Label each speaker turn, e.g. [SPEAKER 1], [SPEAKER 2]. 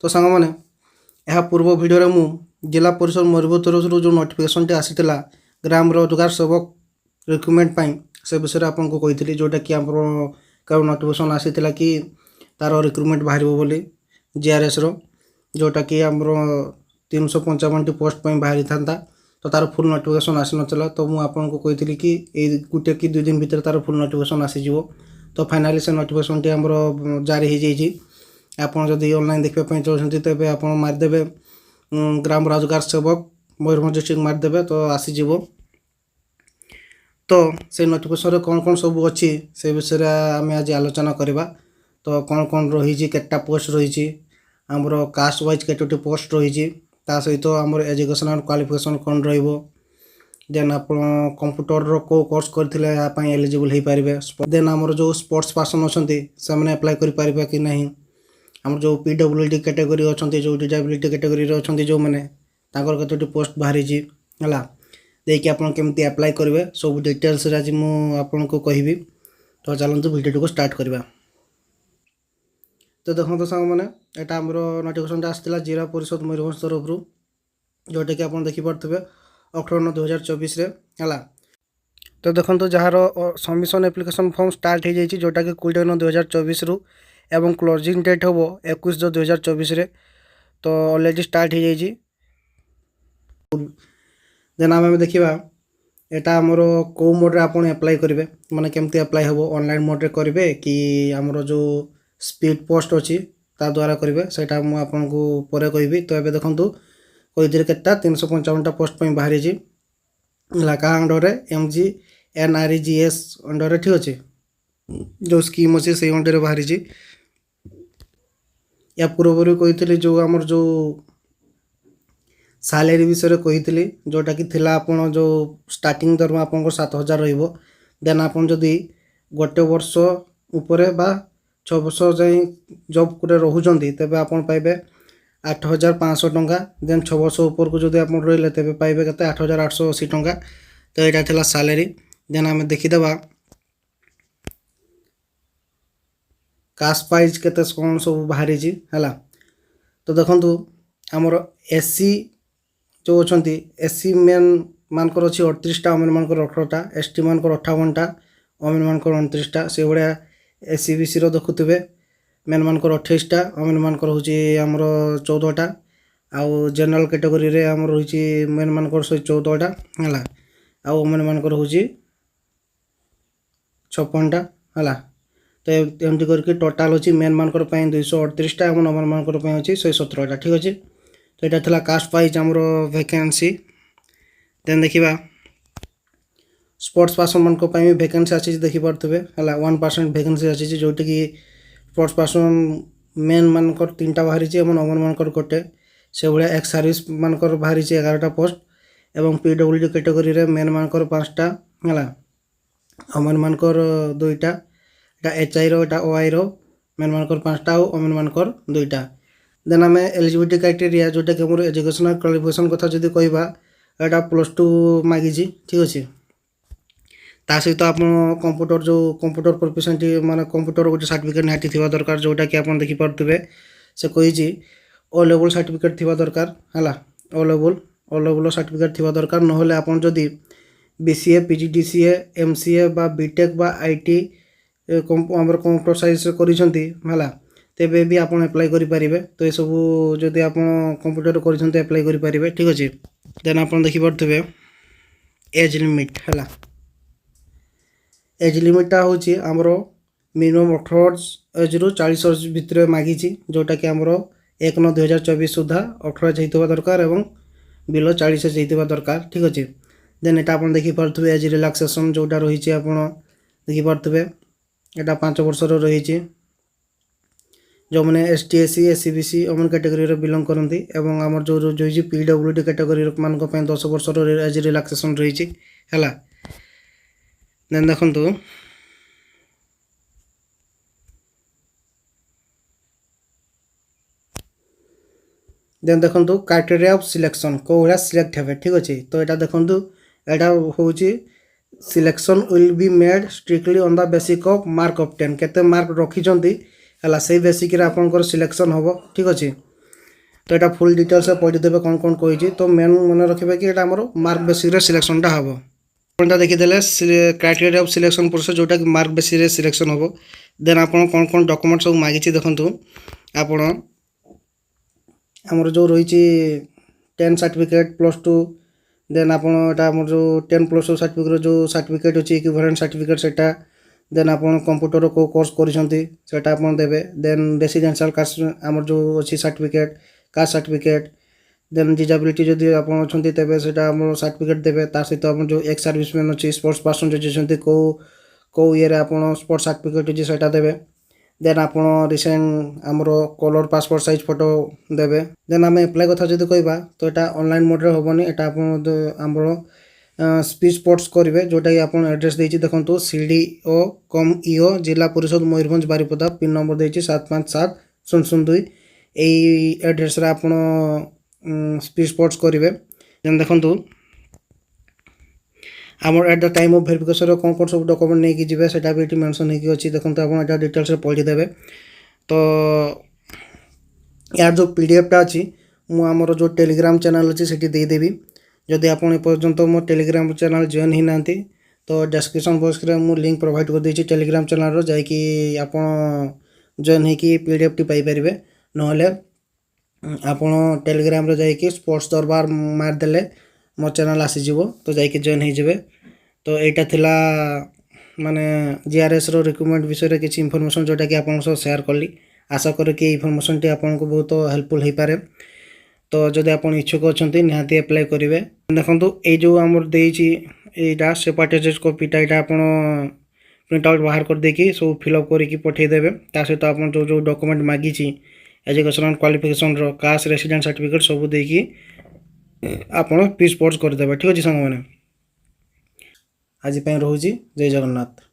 [SPEAKER 1] तो सांग मैंने यह पूर्व भिडियो मु जिला परिषद मयूरभंज तरफ जो नोटिफिकेशन आसाला ग्राम रोजगार सेवक रिक्रुटमेंट से विषय आपको कही जोटा कि आम नोटिफिकेशन आसाला कि तार रिक्रुटमेंट बाहर बोली जीआरएस रो जोटा कि आम 355 पोस्ट बाहरी था तो तार फुल नोटिफिकेशन आसी नाला तो मुझे कही कि गोटे कि 2 दिन भितर तार फुल नोटिफिकेशन आसीज तो फाइनाली से नोटिफिकेशन टी आम जारी हो जाइए आपड़ जदि ऑनलाइन देखापी चाहते तेज आप मारिदेवे ग्राम रोजगार सेवक मयूरभंज डिस्ट्रिक्ट मारिदेवे तो आसीज तो से नोटिफिकेशन कौन कौन सब अच्छी से विषय आम आज आलोचना करवा तो कौन कौन रही केटा पोस्ट रही आमर कास्ट वाइज केटोटी पोस्ट रही सहित आमर एजुकेशनल क्वालिफिकेशन कौन रेन आप कंप्यूटर को कोर्स करते एलिजिबल हो पारे देन आमर जो स्पोर्ट्स पर्सन अच्छा से अप्लाई करें कि नहीं आम जो पीडब्ल्यूडी कैटेगरी अच्छा जो डिसेबिलिटी कैटेगरी अच्छा जो मैंने कतोटी पोस्ट बाहरी है देखिए आप केमती अप्लाई करेंगे सब डिटेल्स आज मुझे कहबी तो चलते भिडियो को स्टार्ट करवा तो देखो सांग मैंने यहाँ आमर नोटिफिकेशन आसाला जिला परिषद मयूरभंज तरफ जोटा कि आप देखिपे 18/9/2024 है तो देखो jar submission application form start हो जाए जोटा कि 20/9/2024 रु एवं क्लोजिंग डेट हम 21/2/2024 तो ऑलरेडी स्टार्ट हो जाए देन आम देखा यहाँ आमर कौ मोड्रे आप अप्लाई करेंगे माने केमती अप्लाई हम ऑनलाइन मोड्रे करेंगे कि आमर जो स्पीड पोस्ट अच्छी ता द्वारा करेंगे सेटा मुझे आपको पर कहबी तो ये देखूँ कही के 355 पोस्ट बाहरी क्या अंडर MGNREGS अंडर ठीक अच्छे जो स्कीम अच्छे से अंडर बाहरी या पूर्व कही जो आमर जो सालेरी विषय कही जोटा कि थिला आपन जो स्टार्टिंग दरमा आप 7,000 देन आप जदि गोटे वर्ष उपरे बा 6 वर्ष जाए जॉब को रोचे तेज आप पाइबे 8,500 टंका देन 6 वर्ष ऊपर को जब आप रही तेज पाइबे के 8,880 टंका तो यहाँ था सालेरी देन आम देखीदे कास्ट वाइज केते कौन सब बाहरी है तो देखो आमर एससी जो अच्छा एससी मेन मानकर अच्छी 38टा ओमेन मानकर 18टा एसटी मानकर 58टा ओमेन मानकर 29टा से भाया एससी बीसी देखुवे मेन मानकर 28टा ओमेन मानकर हूँ आमर 14टा आउ जनरल कैटेगरी रे आमर रही मेन मानकर 14टा है आउ ओमेन मानकर हूँ 56टा है तो एमती करके टोटाल अच्छी मेन मानकर 238टा और ओमेन मानकर अच्छी 117टा ठीक अच्छे तो यहाँ था कास्ट वाइज आमर वैकेंसी देन देखा स्पोर्ट्स पर्सन मान वैकेंसी आसी देखिपे है 1% वैकेंसी आसी जोटी कि स्पोर्ट्स पर्सन मेन मानकर 3टा बाहरी और ओमेन मानकर गोटे से भाया एक्स सर्विस मानकर बाहरी 11टा पोस्ट एवं पीडब्ल्यूडी कैटेगरी रे मेन मानकर 5टा है ओमेन मानकर 2टा HI रो OI रो मेन मानकर 5टा और ओमेन मानकर 2टा देन आम एलिजिबिलिटी क्राइटेरिया जोटा कि मोर एजुकेशनल क्वालिफिकेशन कथा जदि कहबा एटा +2 मागी ठीक अच्छे ता सहित आप कंप्यूटर जो कंप्यूटर प्रोफिशिएंसी माने कंप्यूटर गोटे सर्टिफिकेट निहाती थिबा दरकार जोटा कि आप देखिपे से कही ओ लेवल सर्टिफिकेट थिबा दरकार है ओ लेवल सर्टिफिकेट थिबा दरकार नहले आप जदि BCA PGDCA MCA बा बीटेक बा IT आमर कंप्यूटर साइंस कर तेबे भी आप अप्लाई करेंगे तो ये सब जदि आप कंप्यूटर कर अप्लाई करेंगे ठीक अच्छे देन आप देखिपे एज लिमिट है एज लिमिटा हूँ आमर मिनिमम 18 एज रु 40 वर्ष भितर मागी जोटा कि आमर 1/9/2024 सुधा 18 एज होता दरकार और बिलो 40 एज होता दरकार ठीक अच्छे देन यहाँ आप देखिपे एज रिलैक्सेशन जोटा रही आप देखिपे यहाँ 5 वर्ष रही जो मैंने ST SC SC BC women category belong करती एवं आमर जो रही PWD कैटेगरी मान 10 वर्ष एज रिलैक्सेशन रही है देन देखो क्राइटेरिया ऑफ सिलेक्शन कौ भाया सिलेक्ट हे ठीक अच्छे तो यहाँ देखो यहाँ हूँ selection will be made strictly on the basic of mark of 10 केते मार्क रखी है से बेसिक आपंकर सिलेक्शन हम ठीक अच्छे तो यहाँ फुल डिटेल्स पढ़ीदेवे कौन कौन कही तो मेन मन रखिए कि यहाँ आम मार्क बेसिस सिलेक्शनटा हम पॉइंटा देखीदे क्राइटेरिया ऑफ सिलेक्शन प्रोसेस जोटा कि मार्क बेसिस सिलेक्शन हम देन आप कौन कौन डॉक्यूमेंट सब मागिची देखु आपण आमर जो रही 10 सर्टिफिकेट +2 देन आप जो 10+2 सर्टिफिकेट जो सर्टिफिकेट अच्छी इक्विवेलेंट सर्टिफिकेट सेटा देन आप कंप्यूटर को कोर्स करटा आप देवे देन रेसिडेंशियल कास्ट आमर जो अच्छी certificate caste certificate then disability जदि आप अच्छा तेज से सर्टिफिकेट देवे ता सहित आप जो एक्स सर्विसमैन अच्छी स्पोर्ट्स पर्सन जो कौ ये आप स्पोर्ट्स सर्टिफिकेट अच्छी से देवे देन आप रिसेंट आमर कलर पासपोर्ट साइज फोटो देवे देन आम एप्लाय कथा जब कहवा तो यहाँ ऑनलाइन मोड्रे हेनी यहाँ आमर स्पीच स्पोर्ट्स करेंगे जोटा कि आप एड्रेस देती देखो CDO/EO जिला परिषद मयूरभंज बारिपदा पिन नंबर देती 757002 यही एड्रेस आप स्पीच स्पोर्ट्स करेंगे देन देखो आमर at the time of verification कौन कौन सब डॉक्यूमेंट नहीं जी से भी मेंशन होगी अच्छी देखो आप डिटेल्स पढ़ीदेवे तो यार जो PDF टा अच्छी मुझे जो टेलीग्राम चैनल अच्छी से देदेवी जदि आप पर्यंत मो टेलीग्राम चैनल जॉइन ही ना तो डिस्क्रिप्शन बॉक्स में मुझे लिंक प्रोवाइड कर देती टेलीग्राम चैनल जाकि आप जॉइन होगी PDF टी पाइपर ना आप टेलीग्राम जाकि स्पोर्ट्स दरबार मारदेले मो चैनल आसीज तो जाकि जॉइन हो तो यहाँ थिला माने GRS रो रिक्रुटमेंट विषय में किसी इनफॉरमेशन जोटा कि आप शेयर कली आशा करें कि इनफॉरमेशन टी आपको बहुत हेल्पफुल हो पारे तो जदि आप इच्छुक अच्छा निहाती अप्लाई करेंगे देखो ये जो आमर देटा सेपारेटेड कॉपीटा यहाँ आप प्रिंट आउट बाहर कर देकी सब फिलअप करके पठेदेवे ता सहित आप जो डॉक्यूमेंट मागी educational qualification caste resident certificate सब देकी आप स्पीच स्पोर्ट्स करदेवे ठीक अच्छे सांग मैंने आज रोचे जय जगन्नाथ।